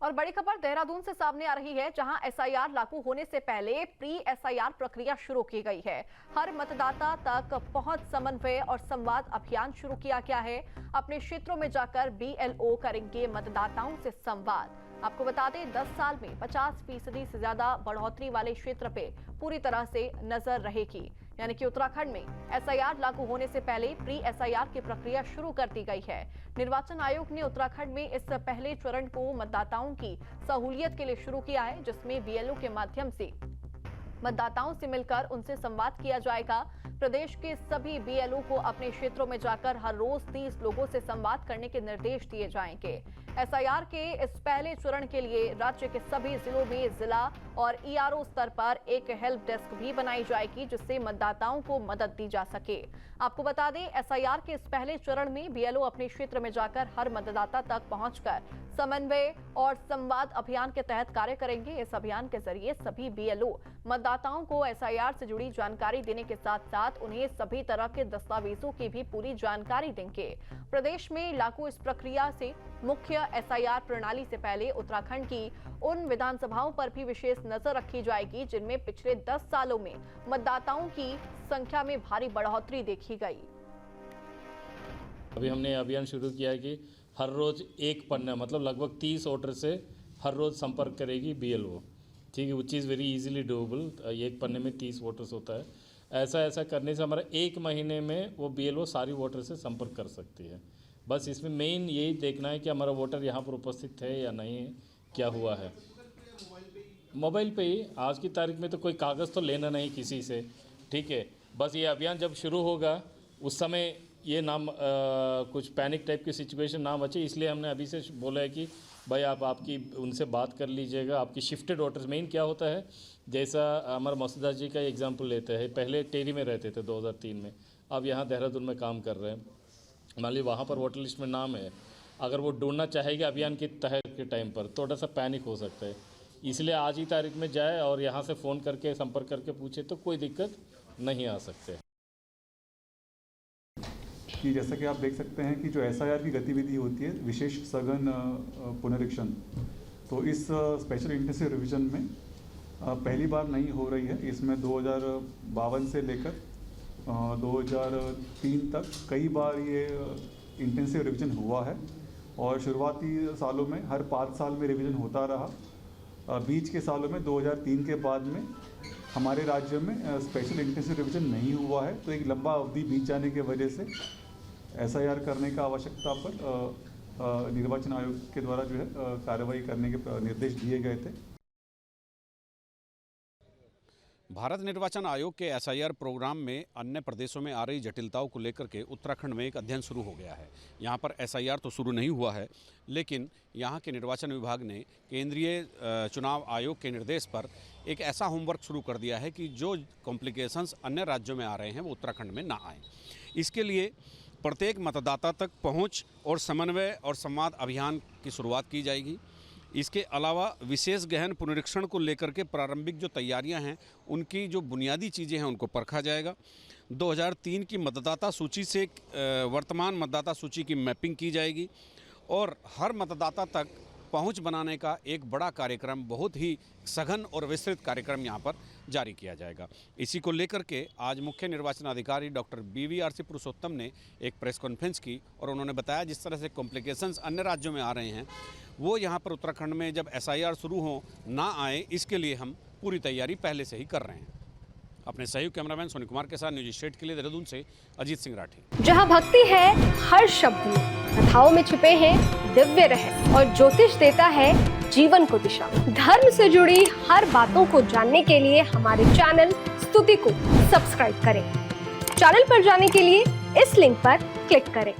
और बड़ी खबर देहरादून से सामने आ रही है, जहां एसआईआर लागू होने से पहले प्री एसआईआर प्रक्रिया शुरू की गई है। हर मतदाता तक पहुंच समन्वय और संवाद अभियान शुरू किया गया है। अपने क्षेत्रों में जाकर बीएलओ करेंगे मतदाताओं से संवाद। आपको बता दें, 10 साल में 50% से ज्यादा बढ़ोतरी वाले क्षेत्र पे पूरी तरह से नजर रहेगी। यानी कि उत्तराखंड में एसआईआर लागू होने से पहले प्री एसआईआर की प्रक्रिया शुरू कर दी गई है। निर्वाचन आयोग ने उत्तराखंड में इस पहले चरण को मतदाताओं की सहूलियत के लिए शुरू किया है, जिसमें बीएलओ के माध्यम से मतदाताओं से मिलकर उनसे संवाद किया जाएगा। प्रदेश के सभी बीएलओ को अपने क्षेत्रों में जाकर हर रोज 30 लोगों से संवाद करने के निर्देश दिए जाएंगे। एसआईआर के इस पहले चरण के लिए राज्य के सभी जिलों में जिला और ईआरओ स्तर पर एक हेल्प डेस्क भी बनाई जाएगी, जिससे मतदाताओं को मदद दी जा सके। आपको बता दें, एसआईआर के इस पहले चरण में बीएलओ अपने क्षेत्र में जाकर हर मतदाता तक पहुंचकर समन्वय और संवाद अभियान के तहत कार्य करेंगे। इस अभियान के जरिए सभी बीएलओ मतदाताओं को एसआईआर से जुड़ी जानकारी देने के साथ साथ उन्हें सभी तरह के दस्तावेजों की भी पूरी जानकारी देंगे। प्रदेश में लागू इस प्रक्रिया से मुख्य एसआईआर प्रणाली से पहले उत्तराखंड की उन विधानसभाओं पर भी विशेष नजर रखी जाएगी, जिनमें पिछले 10 सालों में मतदाताओं की संख्या में भारी बढ़ोतरी देखी गई। अभी हमने अभियान शुरू किया है कि हर रोज एक पन्ना, मतलब लगभग 30 वोटर से हर रोज संपर्क करेगी बीएलओ। ठीक है, which is very easily doable. एक पन्ने में 30 वोटर्स होता है। ऐसा करने से हमारा 1 महीने में वो बीएलओ सारी वोटर से संपर्क कर सकती है। बस इसमें मेन यही देखना है कि हमारा वोटर यहाँ पर उपस्थित है या नहीं है, क्या हुआ है। मोबाइल पे ही आज की तारीख में तो कोई कागज़ तो लेना नहीं किसी से। ठीक है, बस ये अभियान जब शुरू होगा उस समय ये नाम कुछ पैनिक टाइप की सिचुएशन ना बचे, इसलिए हमने अभी से बोला है कि भाई आप आपकी उनसे बात कर लीजिएगा। आपकी शिफ्टेड वोटर्स मेन क्या होता है, जैसा हमारे मसूदास जी का एग्जांपल लेते हैं। पहले टेरी में रहते थे 2003 में, अब यहाँ देहरादून में काम कर रहे हैं। मान लीजिए वहाँ पर वोटर लिस्ट में नाम है, अगर वो ढूंढना चाहेगी अभियान के तहत के टाइम पर थोड़ा सा पैनिक हो सकता है। इसलिए आज ही तारीख में जाए और यहाँ से फ़ोन करके संपर्क करके पूछे तो कोई दिक्कत नहीं आ सकते। कि जैसा कि आप देख सकते हैं कि जो एसआईआर की गतिविधि होती है, विशेष सघन पुनरीक्षण, तो इस स्पेशल इंटेंसिव रिवीजन में पहली बार नहीं हो रही है। इसमें 2052 से लेकर 2003 तक कई बार ये इंटेंसिव रिवीजन हुआ है और शुरुआती सालों में हर 5 साल में रिवीजन होता रहा। बीच के सालों में 2003 के बाद में हमारे राज्य में स्पेशल इंटेंसिव रिवीजन नहीं हुआ है, तो एक लंबा अवधि बीत जाने की वजह से एसआईआर करने का आवश्यकता पर निर्वाचन आयोग के द्वारा जो है कार्रवाई करने के निर्देश दिए गए थे। भारत निर्वाचन आयोग के एसआईआर प्रोग्राम में अन्य प्रदेशों में आ रही जटिलताओं को लेकर के उत्तराखंड में एक अध्ययन शुरू हो गया है। यहाँ पर एसआईआर तो शुरू नहीं हुआ है, लेकिन यहाँ के निर्वाचन विभाग ने केंद्रीय चुनाव आयोग के निर्देश पर एक ऐसा होमवर्क शुरू कर दिया है कि जो कॉम्प्लिकेशंस अन्य राज्यों में आ रहे हैं वो उत्तराखंड में ना आए। इसके लिए प्रत्येक मतदाता तक पहुँच और समन्वय और संवाद अभियान की शुरुआत की जाएगी। इसके अलावा विशेष गहन पुनरीक्षण को लेकर के प्रारंभिक जो तैयारियां हैं, उनकी जो बुनियादी चीज़ें हैं उनको परखा जाएगा। 2003 की मतदाता सूची से वर्तमान मतदाता सूची की मैपिंग की जाएगी और हर मतदाता तक पहुंच बनाने का एक बड़ा कार्यक्रम, बहुत ही सघन और विस्तृत कार्यक्रम यहां पर जारी किया जाएगा। इसी को लेकर के आज मुख्य निर्वाचन अधिकारी डॉक्टर BVRC पुरुषोत्तम ने एक प्रेस कॉन्फ्रेंस की और उन्होंने बताया जिस तरह से कॉम्प्लिकेशंस अन्य राज्यों में आ रहे हैं वो यहाँ पर उत्तराखंड में जब एसआईआर शुरू हो ना आए, इसके लिए हम पूरी तैयारी पहले से ही कर रहे हैं। अपने सहयोगी कैमरामैन सोनी कुमार के साथ न्यूज स्टेट के लिए देहरादून से अजीत सिंह राठी। जहां भक्ति है हर शब्द में, कथाओं में छिपे हैं दिव्य रहस्य और ज्योतिष देता है जीवन को दिशा। धर्म से जुड़ी हर बातों को जानने के लिए हमारे चैनल स्तुति को सब्सक्राइब करें। चैनल पर जाने के लिए इस लिंक पर क्लिक करें।